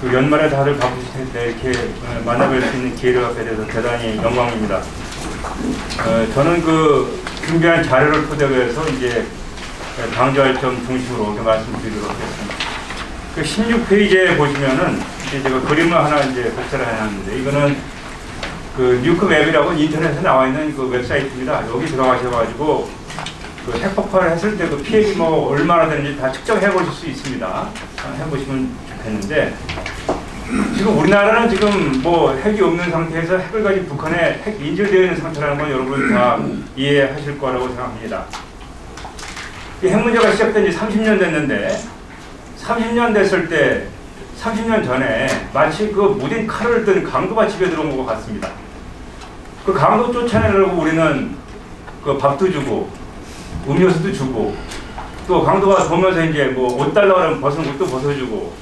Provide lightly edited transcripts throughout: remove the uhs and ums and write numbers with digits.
그 연말에 다들 바쁘실 텐데 이렇게 만나뵐 수 있는 기회를 갖게 돼서 대단히 영광입니다. 저는 그 준비한 자료를 토대로 해서 이제 강조할 점 중심으로 말씀드리도록 하겠습니다. 그 16페이지에 보시면은 이제 제가 그림을 하나 이제 복사를 해놨는데, 이거는 그 뉴크맵이라고 인터넷에 나와 있는 그 웹사이트입니다. 여기 들어가셔가지고 그 핵폭발을 했을 때도 피해 규모가 얼마나 되는지 다 측정해 보실 수 있습니다. 해보시면 좋겠는데, 지금 우리나라는 지금 뭐 핵이 없는 상태에서 핵을 가진 북한의 핵 인질되어 있는 상태라는 건 여러분 다 이해하실 거라고 생각합니다. 이 핵 문제가 시작된 지 30년 됐는데, 30년 됐을 때 30년 전에 마치 그 무딘 칼을 든 강도가 집에 들어온 것 같습니다. 그 강도 쫓아내려고 우리는 그 밥도 주고 음료수도 주고, 또 강도가 보면서 이제 뭐 옷 달라고 그러면 벗은 옷도 벗어주고,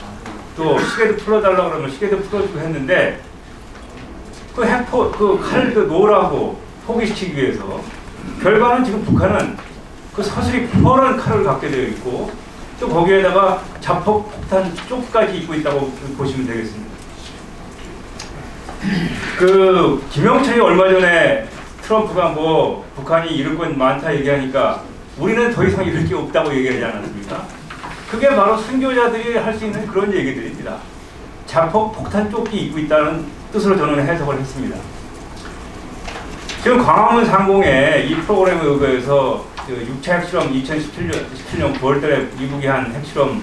또 시계도 풀어달라고 그러면 시계도 풀어주고 했는데, 그 핵포 그 칼도 놓으라고 포기시키기 위해서 결과는 지금 북한은 그 서슬이 펄한 칼을 갖게 되어 있고, 또 거기에다가 자폭 폭탄 쪽까지 입고 있다고 보시면 되겠습니다. 그 김영철이 얼마 전에 트럼프가 뭐 북한이 잃을 건 많다 얘기하니까 우리는 더 이상 잃을 게 없다고 얘기하지 않았습니까? 그게 바로 순교자들이 할 수 있는 그런 얘기들입니다. 자폭 폭탄 조끼 입고 있다는 뜻으로 저는 해석을 했습니다. 지금 광화문 상공에 이 프로그램에 의거해서 그 6차 핵실험 2017년 9월달에 미국이 한 핵실험,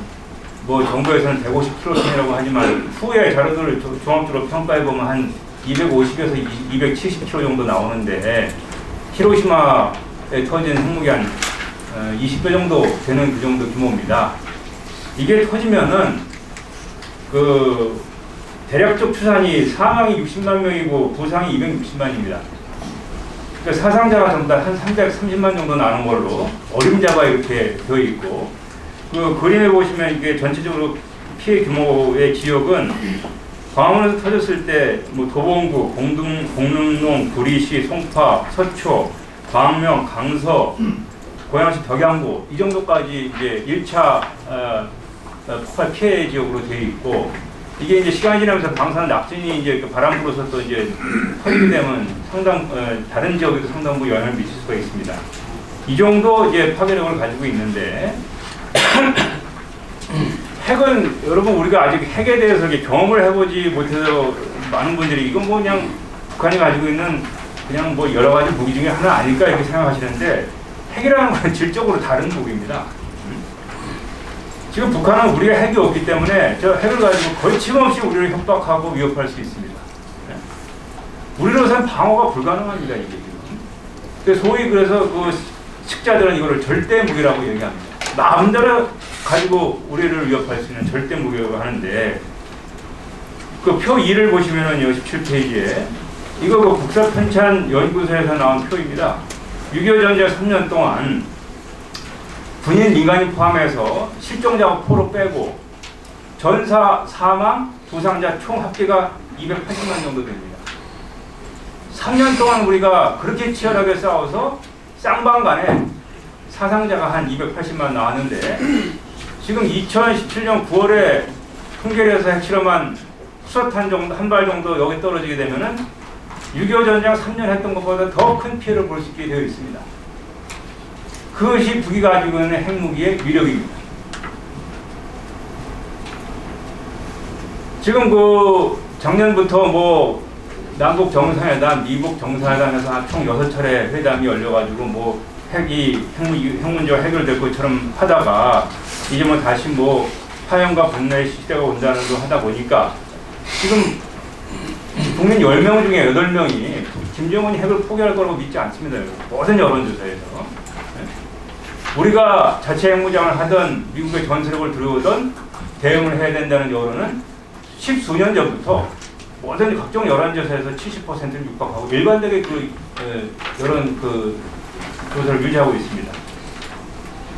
뭐 정부에서는 150kg이라고 하지만 후에 자료들을 종합적으로 평가해보면 한 250에서 270kg 정도 나오는데, 히로시마에 터진 핵무기 한 20배 정도 되는 그 정도 규모입니다. 이게 터지면은 그 대략적 추산이 사망이 60만 명이고 부상이 260만입니다. 그러니까 사상자가 전부 다 한 330만 정도 나는 걸로 어림잡아 이렇게 되어 있고, 그 그림에 보시면 이게 전체적으로 피해 규모의 지역은 광화문에서 터졌을 때 뭐 도봉구, 공릉동, 구리시, 송파, 서초, 광명, 강서, 고양시 덕양구 이 정도까지 이제 1차 폭발 피해 지역으로 되어 있고, 이게 이제 시간이 지나면서 방사능 낙진이 이제 바람 불어서 또 이제 퍼지게 되면 상당 다른 지역에도 상당 부분 영향을 미칠 수가 있습니다. 이 정도 이제 파괴력을 가지고 있는데, 핵은 여러분 우리가 아직 핵에 대해서 경험을 해보지 못해서 많은 분들이 이건 뭐 그냥 북한이 가지고 있는 그냥 뭐 여러 가지 무기 중에 하나 아닐까 이렇게 생각하시는데, 핵이라는 건 질적으로 다른 무기입니다. 지금 북한은 우리가 핵이 없기 때문에 저 핵을 가지고 거침없이 우리를 협박하고 위협할 수 있습니다. 우리로서는 방어가 불가능합니다, 이게 지금. 소위 그래서 그 식자들은 이거를 절대 무기라고 얘기합니다. 마음대로 가지고 우리를 위협할 수 있는 절대 무기라고 하는데, 그 표 2를 보시면은 17페이지에 이거 그 국사편찬 연구소에서 나온 표입니다. 6.25 전쟁 3년 동안 군인, 민간인 포함해서 실종자와 포로 빼고 전사, 사망, 부상자 총 합계가 280만 정도 됩니다. 3년 동안 우리가 그렇게 치열하게 싸워서 쌍방간에 사상자가 한 280만 나왔는데, 지금 2017년 9월에 풍계리에서 핵실험한 수소탄 정도, 한 발 정도 여기 떨어지게 되면은 6.25 전쟁 3년 했던 것보다 더 큰 피해를 볼 수 있게 되어 있습니다. 그것이 북이 가지고 있는 핵무기의 위력입니다. 지금 그 작년부터 뭐 남북 정상회담, 미북 정상회담에서 총 6차례 회담이 열려가지고 뭐 핵 문제가 해결될 것처럼 하다가 이제 뭐 다시 뭐 파행과 분노의 시대가 온다는 거 하다 보니까 지금 국민 10명 중에 8명이 김정은이 핵을 포기할 거라고 믿지 않습니다. 모든 여론조사에서. 우리가 자체 핵무장을 하던 미국의 전세력을 들어오던 대응을 해야 된다는 여론은 10수년 전부터 모든 각종 여론조사에서 70%를 육박하고 일관되게 그 여론 그 조사를 유지하고 있습니다.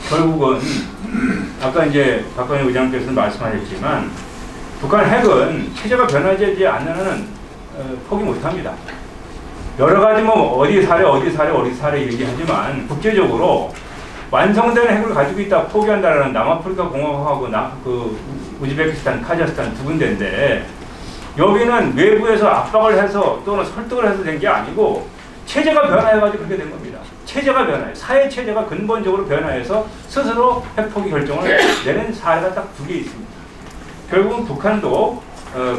결국은 아까 이제 박건희 의장께서는 말씀하셨지만 북한 핵은 체제가 변하지 않는 한은 포기 못합니다. 여러 가지 뭐 어디 사례 얘기하지만 국제적으로 완성된 핵을 가지고 있다 포기한다라는 남아프리카 공화국하고 그 우즈베키스탄, 카자흐스탄 두 군데인데 여기는 외부에서 압박을 해서 또는 설득을 해서 된 게 아니고 체제가 변화해가지고 그렇게 된 겁니다. 체제가 변화해. 사회 체제가 근본적으로 변화해서 스스로 핵포기 결정을 내는 사례가 딱 두 개 있습니다. 결국은 북한도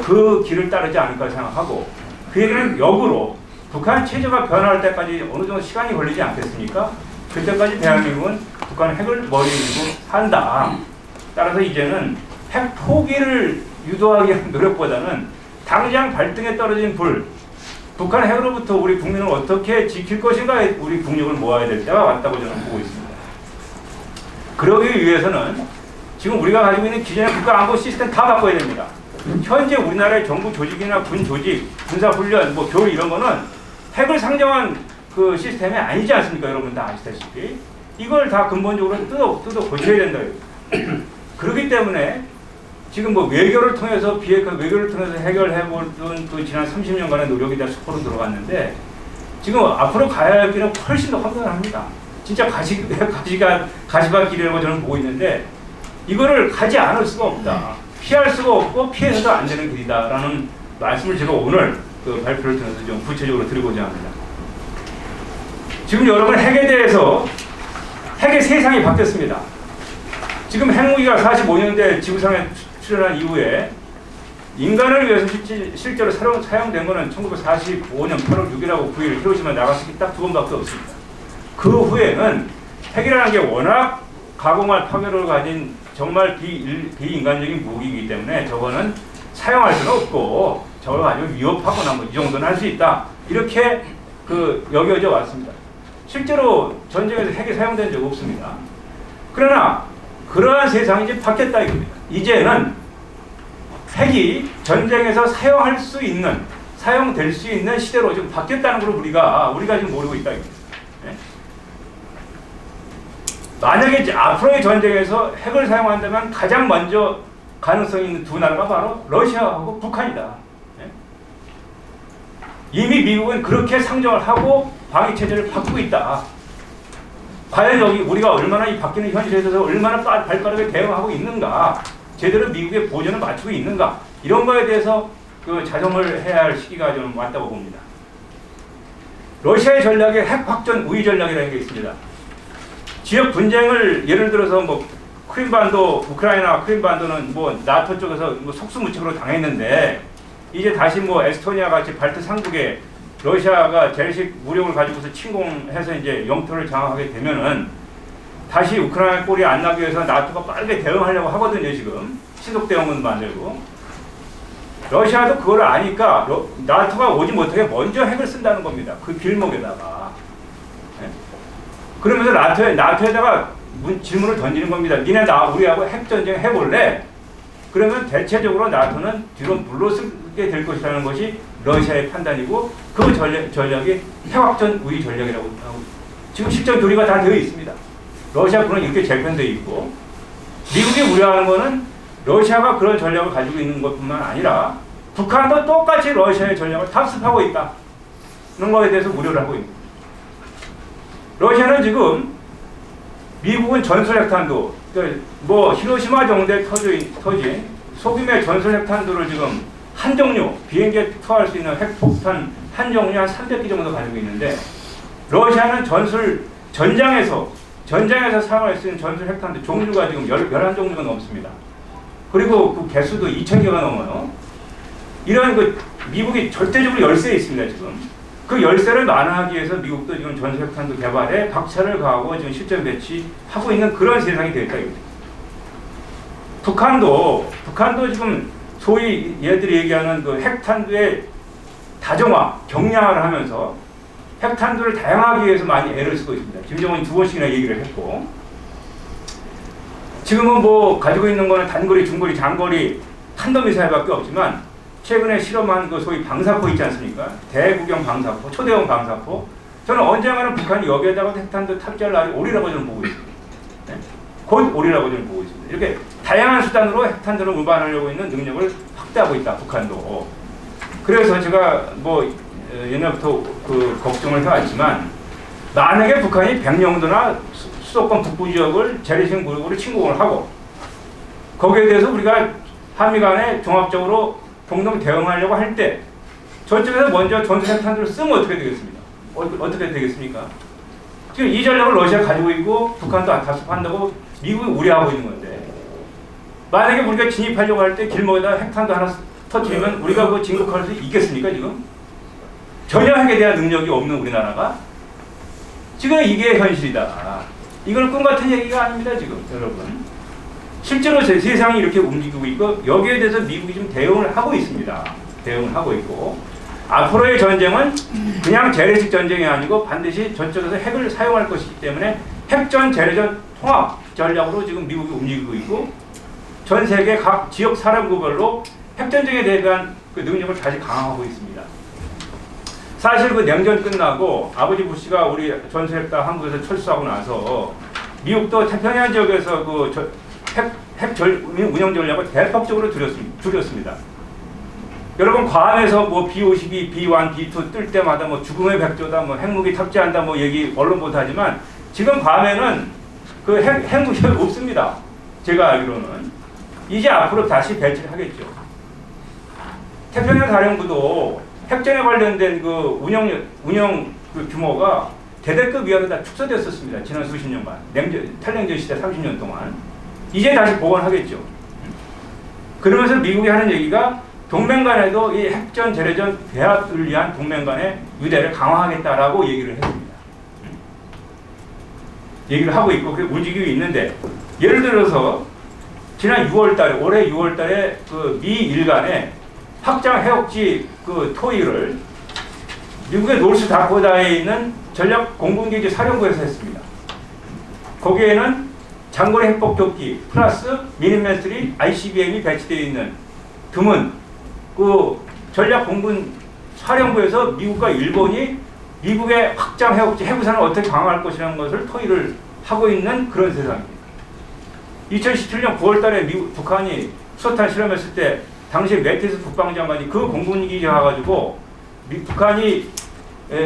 그 길을 따르지 않을까 생각하고 그 얘기는 역으로 북한 체제가 변화할 때까지 어느 정도 시간이 걸리지 않겠습니까? 그때까지 대한민국은 북한 핵을 머리 위로 한다. 따라서 이제는 핵 포기를 유도하기 위한 노력보다는 당장 발등에 떨어진 불, 북한 핵으로부터 우리 국민을 어떻게 지킬 것인가 우리 국력을 모아야 될 때가 왔다고 저는 보고 있습니다. 그러기 위해서는 지금 우리가 가지고 있는 기존의 국가안보 시스템 다 바꿔야 됩니다. 현재 우리나라의 정부 조직이나 군 조직, 군사훈련, 뭐 교육 이런 거는 핵을 상정한 그 시스템이 아니지 않습니까? 여러분 다 아시다시피. 이걸 다 근본적으로 뜯어 고쳐야 된다. 그렇기 때문에 지금 뭐 외교를 통해서 비핵화 외교를 통해서 해결해보던 그 지난 30년간의 노력이 다 수포로 들어갔는데 지금 앞으로 가야 할 길은 훨씬 더 험난합니다. 진짜 가시밭길이라고 저는 보고 있는데 이거를 가지 않을 수가 없다. 피할 수가 없고 피해서도 안 되는 길이다라는 말씀을 제가 오늘 그 발표를 통해서 좀 구체적으로 드리고자 합니다. 지금 여러분 핵에 대해서 핵의 세상이 바뀌었습니다. 지금 핵무기가 45년대 지구상에 출현한 이후에 인간을 위해서 실제로 사용된 것은 1945년 8월 6일하고 9일 히로시마 나가사키 딱 두 번밖에 없습니다. 그 후에는 핵이라는 게 워낙 가공할 파괴력을 가진 정말 비인간적인 무기이기 때문에 저거는 사용할 수는 없고 저걸 가지고 위협하거나 뭐 이 정도는 할 수 있다. 이렇게 여겨져 왔습니다. 실제로 전쟁에서 핵이 사용된 적 없습니다. 그러나 그러한 세상이 이제 바뀌었다 이겁니다. 이제는 핵이 전쟁에서 사용될 수 있는 시대로 좀 바뀌었다는 걸 우리가 지금 모르고 있다 이겁니다. 네? 만약에 앞으로의 전쟁에서 핵을 사용한다면 가장 먼저 가능성이 있는 두 나라가 바로 러시아하고 북한이다. 네? 이미 미국은 그렇게 상정을 하고 방위 체제를 바꾸고 있다. 과연 여기 우리가 얼마나 이 바뀌는 현실에 대해서 얼마나 발빠르게 대응하고 있는가, 제대로 미국의 보전을 맞추고 있는가, 이런 거에 대해서 자정을 해야 할 시기가 좀 왔다고 봅니다. 러시아의 전략에 핵 확전 우위 전략이라는 게 있습니다. 지역 분쟁을 예를 들어서 뭐 크림반도, 우크라이나 크림반도는 뭐 나토 쪽에서 뭐 속수무책으로 당했는데 이제 다시 뭐 에스토니아 같이 발트 상국에 러시아가 재래식 무력을 가지고서 침공해서 이제 영토를 장악하게 되면은 다시 우크라이나 꼴이 안 나기 위해서 나토가 빠르게 대응하려고 하거든요. 지금 신속 대응은 만들고 러시아도 그걸 아니까 나토가 오지 못하게 먼저 핵을 쓴다는 겁니다. 그 길목에다가. 네? 그러면서 나토에다가 질문을 던지는 겁니다. 니네 우리하고 핵전쟁 해볼래? 그러면 대체적으로 나토는 뒤로 물러서게 될 것이라는 것이 러시아의 판단이고 그 전략이 핵확전 우위 전략이라고 하고 지금 실전 교류가 다 되어 있습니다. 러시아군은 이렇게 재편되어 있고 미국이 우려하는 것은 러시아가 그런 전략을 가지고 있는 것뿐만 아니라 북한도 똑같이 러시아의 전략을 답습하고 있다. 그런 거에 대해서 우려를 하고 있습니다. 러시아는 지금 미국은 전술 핵탄두, 뭐 히로시마 정도에 터진 소규모의 전술 핵탄두를 지금 한 종류, 비행기에 투하할 수 있는 핵폭탄 한 종류 한 300기 정도 가지고 있는데 러시아는 전장에서 사용할 수 있는 전술 핵탄두 종류가 지금 11종류가 넘습니다. 그리고 그 개수도 2,000개가 넘어요. 이런 미국이 절대적으로 열세에 있습니다, 지금. 그 열세를 완화하기 위해서 미국도 지금 전술 핵탄두 개발에 박차를 가하고 지금 실전 배치하고 있는 그런 세상이 되었다. 북한도 지금 소위 얘들이 얘기하는 그 핵탄두의 다정화, 경량화를 하면서 핵탄두를 다양하기 위해서 많이 애를 쓰고 있습니다. 김정은이 2번씩이나 얘기를 했고 지금은 뭐 가지고 있는 거는 단거리, 중거리, 장거리 탄도미사일밖에 없지만 최근에 실험한 그 소위 방사포 있지 않습니까? 대구경 방사포, 초대형 방사포. 저는 언젠가는 북한이 여기에다가 핵탄두 탑재할 날이 오리라고 저는 보고 있습니다. 네? 곧 오리라고 저는 보고 있습니다. 이렇게 다양한 수단으로 핵탄두를 운반하려고 있는 능력을 확대하고 있다, 북한도. 그래서 제가 뭐 옛날부터 걱정을 해왔지만 만약에 북한이 백령도나 수도권 북부 지역을 재래식 무력으로 침공을 하고 거기에 대해서 우리가 한미 간에 종합적으로 공동 대응하려고 할 때 저쪽에서 먼저 전술 핵탄두를 쓰면 어떻게 되겠습니까? 어떻게 되겠습니까? 지금 이 전략을 러시아가 가지고 있고 북한도 답습한다고 미국이 우려하고 있는 건데, 만약에 우리가 진입하려고 할 때 길목에다 핵탄두 하나 터뜨리면 우리가 그거 진격할 수 있겠습니까? 지금 전혀 핵에 대한 능력이 없는 우리나라가 지금 이게 현실이다. 이걸 꿈 같은 얘기가 아닙니다. 지금 여러분, 실제로 세상이 이렇게 움직이고 있고 여기에 대해서 미국이 좀 대응을 하고 있습니다. 대응을 하고 있고, 앞으로의 전쟁은 그냥 재래식 전쟁이 아니고 반드시 저쪽에서 핵을 사용할 것이기 때문에 핵전, 재래전 통합 전략으로 지금 미국이 움직이고 있고, 전 세계 각 지역 사령부별로 핵전쟁에 대한 그 능력을 다시 강화하고 있습니다. 사실 그 냉전 끝나고 아버지 부시가 우리 전술핵다 한국에서 철수하고 나서 미국도 태평양 지역에서 그 핵 운영 전략을 대폭적으로 줄였습니다. 여러분, 괌에서 뭐 B-52, B-1, B-2 뜰 때마다 뭐 죽음의 백조다, 뭐 핵무기 탑재한다, 뭐 얘기 언론 보도하지만 지금 괌에는 그 핵무기가 없습니다. 제가 알기로는 이제 앞으로 다시 배치를 하겠죠. 태평양 사령부도 핵전에 관련된 그 운영 그 규모가 대대급 이하로 다 축소됐었습니다. 지난 수십 년간 탈냉전 시대 30년 동안. 이제 다시 복원하겠죠. 그러면서 미국이 하는 얘기가 동맹 간에도 이 핵전, 재래전 배합을 위한 동맹 간의 유대를 강화하겠다라고 얘기를 했습니다. 얘기를 하고 있고 그게 움직이고 있는데, 예를 들어서 지난 6월달에, 올해 6월달에 그 미일 간의 확장 해역지 그 토의를 미국의 노스 다코다에 있는 전략 공군기지 사령부에서 했습니다. 거기에는 장거리 핵폭격기 플러스 미니맨 3 ICBM이 배치되어 있는 드문 그 전략 공군 사령부에서 미국과 일본이 미국의 확장 해역지 해구산을 어떻게 강화할 것이라는 것을 토의를 하고 있는 그런 세상입니다. 2017년 9월달에 북한이 수소탄 실험했을 때 당시 매티스 국방장관이 그 공군기지에 와가지고 북한이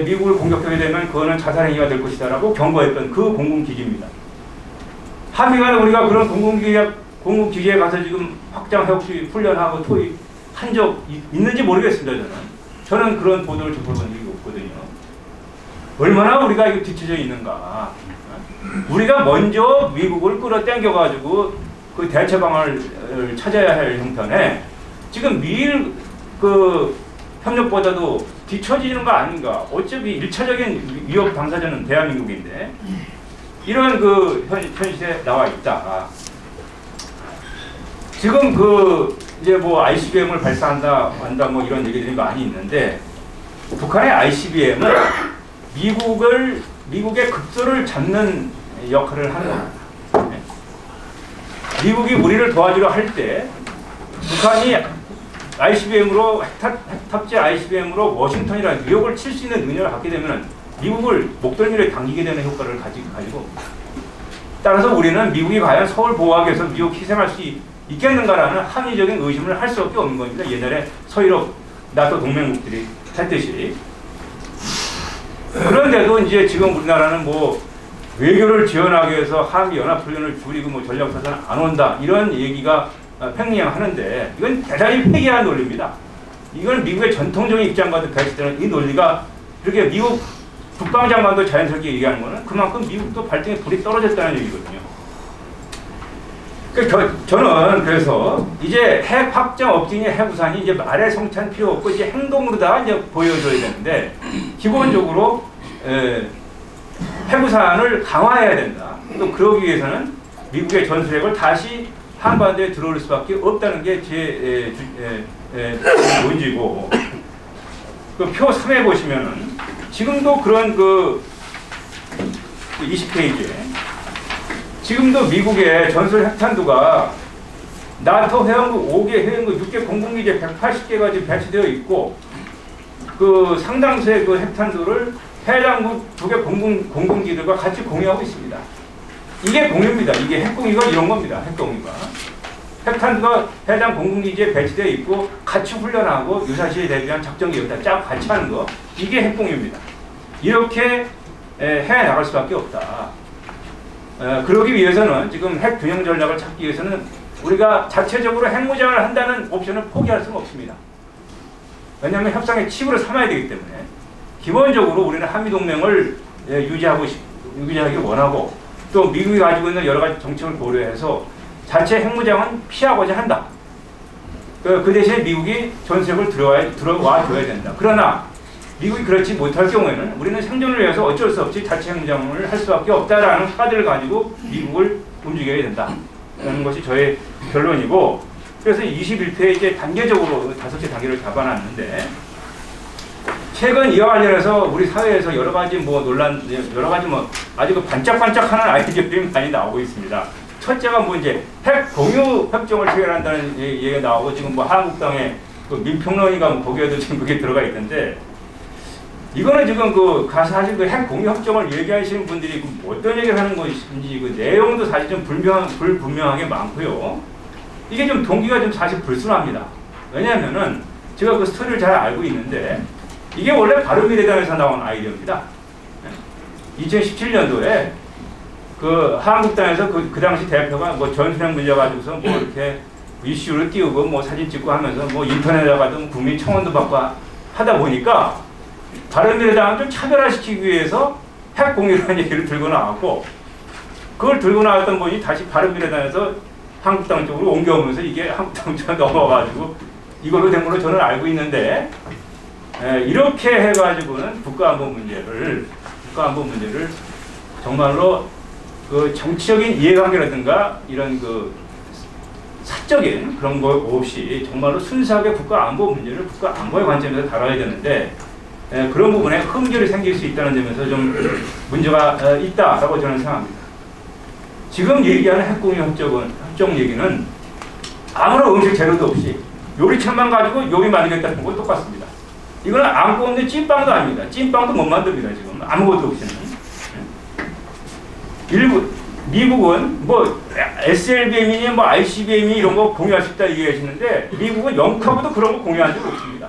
미국을 공격하게 되면 그거는 자살행위가 될 것이다라고 경고했던 그 공군기지입니다. 한미 간에 우리가 그런 공군기지에 가서 지금 확장 해역지 훈련하고 토의 한 적 있는지 모르겠습니다. 저는 그런 보도를 접해본 적이 없거든요. 얼마나 우리가 이거 뒤쳐져 있는가. 우리가 먼저 미국을 끌어당겨가지고 그 대처 방안을 찾아야 할 형편에 지금 미일 그 협력보다도 뒤처지는 거 아닌가. 어차피 1차적인 위협 당사자는 대한민국인데 이런 그 현실에 나와 있다. 지금 그 이제 뭐 ICBM을 발사한다, 한다 뭐 이런 얘기들이 많이 있는데, 북한의 ICBM은 미국의 급소를 잡는 역할을 하는 겁니다. 미국이 우리를 도와주려 할 때 북한이 ICBM으로 핵탑재 ICBM으로 워싱턴이라는 뉴욕을 칠 수 있는 능력을 갖게 되면 미국을 목덜미를 당기게 되는 효과를 가지고, 따라서 우리는 미국이 과연 서울 보호하기 위해서 미국 희생할 수 있겠는가라는 합리적인 의심을 할 수밖에 없는 겁니다. 옛날에 서유럽 나토 동맹국들이 했듯이. 그런데도 이제 지금 우리나라는 뭐 외교를 지원하기 위해서 한미 연합훈련을 줄이고 뭐 전략사상 안 온다 이런 얘기가 팽행하는데, 이건 대단히 폐기한 논리입니다. 이건 미국의 전통적인 입장과도 배치되는 이 논리가, 이렇게 미국 국방장관도 자연스럽게 얘기하는 거는 그만큼 미국도 발등에 불이 떨어졌다는 얘기거든요. 저는 그래서 이제 핵 확장 억진이 핵우산이 이제 말에 성찬 필요 없고 이제 행동으로다가 이제 보여줘야 되는데, 기본적으로 핵우산을 강화해야 된다. 또 그러기 위해서는 미국의 전술핵을 다시 한반도에 들어올 수밖에 없다는 게 제 논지고, 그 표 3에 보시면은 지금도 그런 그 20페이지에 지금도 미국의 전술 핵탄두가 나토 해양국 5개, 해양국 6개 공군기지에 180개가 지금 배치되어 있고, 그 상당수의 그 핵탄두를 해당국 2개 공군기들과 같이 공유하고 있습니다. 이게 공유입니다. 이게 핵공유가 이런 겁니다. 핵공유가. 핵탄두가 해당 공군기지에 배치되어 있고 같이 훈련하고 유사시에 대비한 작전 계획을 쫙 같이 하는 거. 이게 핵공유입니다. 이렇게 해나갈 수밖에 없다. 그러기 위해서는 지금 핵 균형 전략을 찾기 위해서는 우리가 자체적으로 핵무장을 한다는 옵션을 포기할 수는 없습니다. 왜냐하면 협상의 칩으로 삼아야 되기 때문에 기본적으로 우리는 한미동맹을 유지하기 원하고 또 미국이 가지고 있는 여러 가지 정책을 고려해서 자체 핵무장은 피하고자 한다. 그 대신에 미국이 전술핵을 들어와 줘야 된다. 그러나 미국이 그렇지 못할 경우에는 우리는 생존을 위해서 어쩔 수 없이 자체 핵무장을 할 수밖에 없다라는 카드를 가지고 미국을 움직여야 된다. 라는 것이 저의 결론이고, 그래서 21회에 이제 단계적으로 5개 단계를 잡아놨는데, 최근 이와 관련해서 우리 사회에서 여러 가지 논란, 여러 가지 아주 반짝반짝하는 아이디어들이 많이 나오고 있습니다. 첫째가 이제 핵 공유 협정을 체결한다는 얘기가 나오고, 지금 한국당의 그 민평론인가 거기에도 지금 그게 들어가 있던데, 이거는 지금 사실 그 핵 공유 협정을 얘기하시는 분들이 어떤 얘기를 하는 것인지 그 내용도 사실 좀 불분명하게 많고요. 이게 좀 동기가 좀 사실 불순합니다. 왜냐하면은 제가 그 스토리를 잘 알고 있는데, 이게 원래 바른미래당에서 나온 아이디어입니다. 2017년도에 그 한국당에서 그 당시 대표가 전술핵 문제 가지고서 이렇게 이슈를 띄우고 사진 찍고 하면서 인터넷에다가도 국민 청원도 받고 하다 보니까 바른미래당은 좀 차별화시키기 위해서 핵 공유라는 얘기를 들고 나왔고, 그걸 들고 나왔던 분이 다시 바른미래당에서 한국당 쪽으로 옮겨오면서 이게 한국당 쪽으로 넘어가가지고 이걸로 된 걸로 저는 알고 있는데, 이렇게 해가지고는 국가안보 문제를 정말로 그 정치적인 이해관계라든가 이런 그 사적인 그런 거 없이 정말로 순수하게 국가안보 문제를 국가안보의 관점에서 다뤄야 되는데, 그런 부분에 흠결이 생길 수 있다는 점에서 좀 문제가 있다라고 저는 생각합니다. 지금 얘기하는 핵공유 협정 얘기는 아무런 음식 재료도 없이 요리천만 가지고 요리 만들겠다는 거 똑같습니다. 이거는 아무것도 없는 찐빵도 아닙니다. 찐빵도 못 만듭니다. 지금 아무것도 없이는. 미국은 SLBM이니 ICBM이 이런 거 공유할 수 있다 얘기하시는데, 미국은 영카고도 그런 거 공유한 적 없습니다.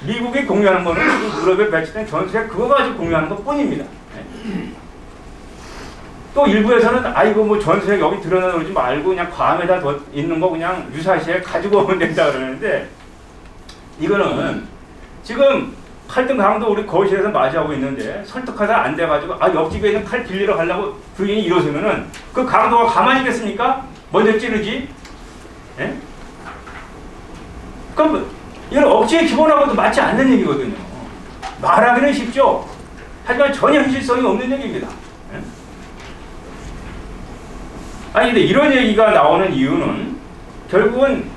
미국이 공유하는 거는 유럽에 배치된 전술핵 그거 가지고 공유하는 것 뿐입니다. 또 일부에서는 전술핵 여기 들여놓지 말고 그냥 괌에다 있는 거 그냥 유사시에 가지고 오면 된다 그러는데, 이거는 지금 칼등 강도 우리 거실에서 맞이하고 있는데 설득하다 안 돼가지고 옆집에 있는 칼 빌리러 가려고 부인이 일어서면은 그 강도가 가만히 있겠습니까? 먼저 찌르지. 예? 그럼 이건 억지의 기본하고도 맞지 않는 얘기거든요. 말하기는 쉽죠. 하지만 전혀 현실성이 없는 얘기입니다. 예? 근데 이런 얘기가 나오는 이유는 결국은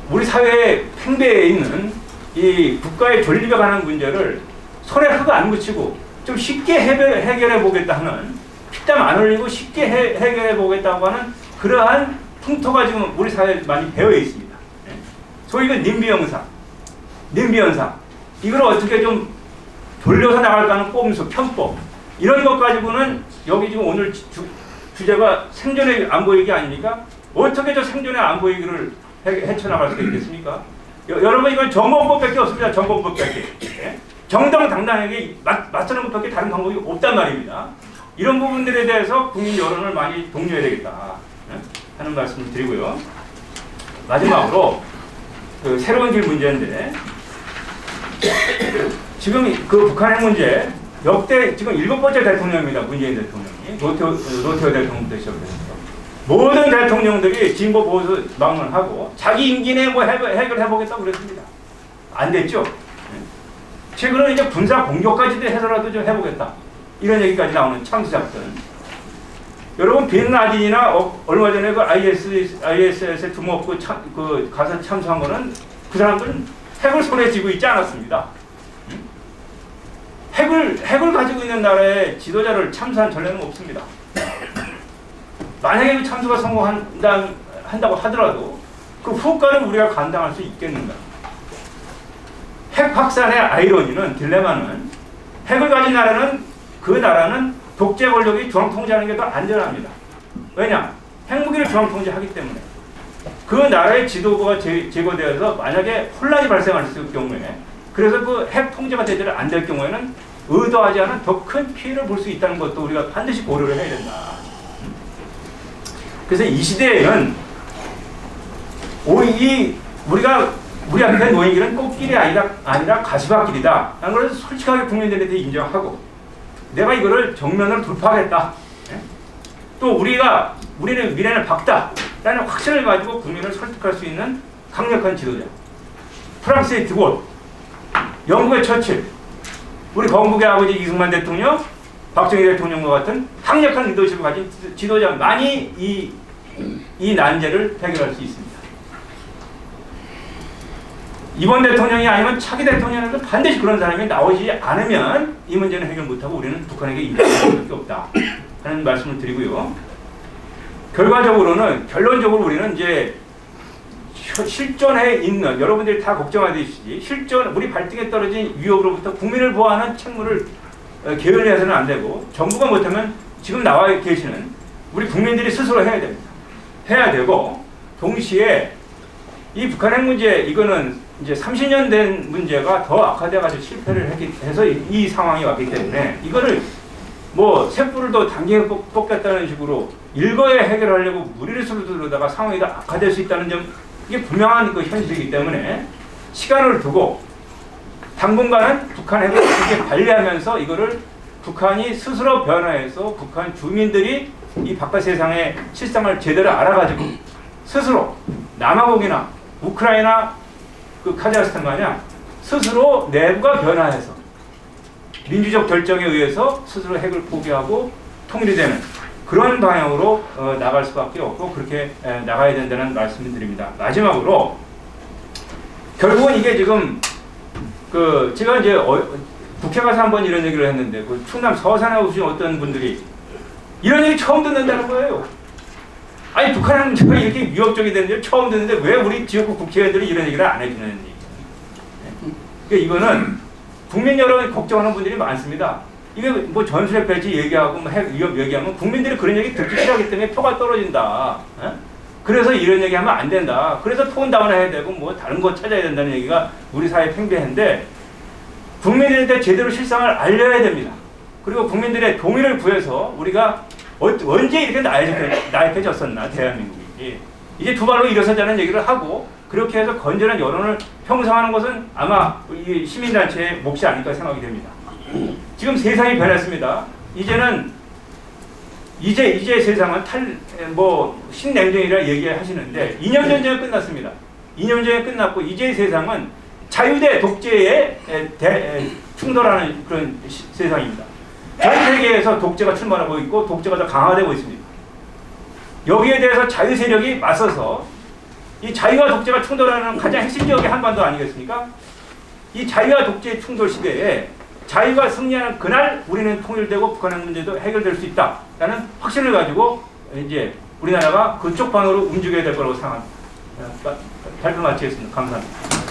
우리 사회의 팽배해 있는 이 국가의 존립에 관한 문제를 손에 흙 안 묻히고 좀 쉽게 해결해 보겠다 하는, 피땀 안 흘리고 쉽게 해결해 보겠다고 하는 그러한 풍토가 지금 우리 사회에 많이 배어 있습니다. 소위 그 님비 현상, 이걸 어떻게 좀 돌려서 나갈까 하는 꼼수, 편법, 이런 것 가지고는 여기 지금 오늘 주제가 생존의 안보 얘기 아닙니까? 어떻게 저 생존의 안보 얘기를 헤쳐나갈 수 있겠습니까? 여러분, 이건 정보법밖에 없습니다. 정보법밖에. 정당당하게 맞서는 것밖에 다른 방법이 없단 말입니다. 이런 부분들에 대해서 국민 여론을 많이 독려해야 되겠다 하는 말씀을 드리고요. 마지막으로 그 새로운 길 문제인데, 지금 그 북한 핵 문제 역대 지금 7번째 대통령입니다. 문재인 대통령이 노태우 대통령부터 시작해서 모든 대통령들이 진보 보수 막론하고 자기 임기 내에 핵을 해보겠다고 그랬습니다. 안 됐죠. 최근에 이제 군사 공격까지도 해서라도 좀 해보겠다, 이런 얘기까지 나오는 참수작전. 여러분, 빈라딘이나 얼마 전에 그 ISS에 두목고 가서 참수한 거는 그 사람들은 핵을 손에 쥐고 있지 않았습니다. 핵을 가지고 있는 나라의 지도자를 참수한 전례는 없습니다. 만약에 그 참수가 성공한다고 하더라도 그 후과는 우리가 감당할 수 있겠는가? 핵 확산의 아이러니는, 딜레마는, 핵을 가진 나라는 그 나라는 독재 권력이 중앙 통제하는 게 더 안전합니다. 왜냐? 핵무기를 중앙 통제하기 때문에. 그 나라의 지도부가 제거되어서 만약에 혼란이 발생할 경우에, 그래서 그 핵 통제가 제대로 안 될 경우에는 의도하지 않은 더 큰 피해를 볼 수 있다는 것도 우리가 반드시 고려를 해야 된다. 그래서 이 시대에는 우리 앞에 놓인 길은 꽃길이 아니라 가시밭길이다. 라는 걸 솔직하게 국민들한테 인정하고 내가 이거를 정면으로 돌파하겠다. 또 우리는 미래는 밝다. 라는 확신을 가지고 국민을 설득할 수 있는 강력한 지도자. 프랑스의 드골, 영국의 처칠, 우리 건국의 아버지 이승만 대통령, 박정희 대통령과 같은 강력한 리더십을 가진 지도자만이 이 난제를 해결할 수 있습니다. 이번 대통령이 아니면 차기 대통령에도 반드시 그런 사람이 나오지 않으면 이 문제는 해결 못하고 우리는 북한에게 인정할 수밖에 없다 하는 말씀을 드리고요. 결론적으로 우리는 이제 실존에 있는 여러분들이 다 걱정하듯이 우리 발등에 떨어진 위협으로부터 국민을 보호하는 책무를 게을리해서는 안 되고 정부가 못하면 지금 나와 계시는 우리 국민들이 스스로 해야 됩니다. 해야 되고 동시에 이 북한 핵 문제 이거는 이제 30년 된 문제가 더 악화돼가지고 실패를 해서 이 상황이 왔기 때문에 이거를 뭐 쇳불을 더 당기게 뽑겠다는 식으로 일거에 해결하려고 무리를 쓰려다가 상황이 더 악화될 수 있다는 점 이게 분명한 그 현실이기 때문에 시간을 두고 당분간은 북한 핵을 어떻게 관리하면서 이거를 북한이 스스로 변화해서 북한 주민들이 이 바깥 세상의 실상을 제대로 알아가지고 스스로 남아공이나 우크라이나 그 카자흐스탄 마냥 스스로 내부가 변화해서 민주적 결정에 의해서 스스로 핵을 포기하고 통일이 되는 그런 방향으로 나갈 수밖에 없고 그렇게 나가야 된다는 말씀을 드립니다. 마지막으로 결국은 이게 지금 제가 이제 국회 가서 한번 이런 얘기를 했는데 그 충남 서산에 오신 어떤 분들이 이런 얘기 처음 듣는다는 거예요. 아니 북한 문제가 이렇게 위협적이 되는지 처음 듣는데 왜 우리 지역구 국회의원들이 이런 얘기를 안 해주는 얘기예요. 그러니까 이거는 국민 여러분 걱정하는 분들이 많습니다. 이게 뭐 전술핵 배치 얘기하고 뭐 핵 위협 얘기하면 국민들이 그런 얘기 듣기 싫어하기 때문에 표가 떨어진다. 그래서 이런 얘기하면 안 된다. 그래서 톤 다운을 해야 되고 뭐 다른 거 찾아야 된다는 얘기가 우리 사회 팽배한데 국민들한테 제대로 실상을 알려야 됩니다. 그리고 국민들의 동의를 구해서 우리가 언제 이렇게 나약해졌었나 대한민국이 이제 두 발로 일어서자는 얘기를 하고 그렇게 해서 건전한 여론을 형성하는 것은 아마 이 시민단체의 몫이 아닐까 생각이 됩니다. 지금 세상이 변했습니다. 이제 세상은 신냉전이라 얘기하시는데 이념 전쟁은 끝났습니다. 이념 전쟁이 끝났고 이제 세상은 자유대 독재에 충돌하는 그런 세상입니다. 전 세계에서 독재가 출몰하고 있고 독재가 더 강화되고 있습니다. 여기에 대해서 자유 세력이 맞서서 이 자유와 독재가 충돌하는 가장 핵심 지역이 한반도 아니겠습니까? 이 자유와 독재 충돌 시대에 자유가 승리하는 그날 우리는 통일되고 북한의 문제도 해결될 수 있다라는 확신을 가지고 이제 우리나라가 그쪽 방향으로 움직여야 될 거라고 생각합니다. 발표 마치겠습니다. 감사합니다.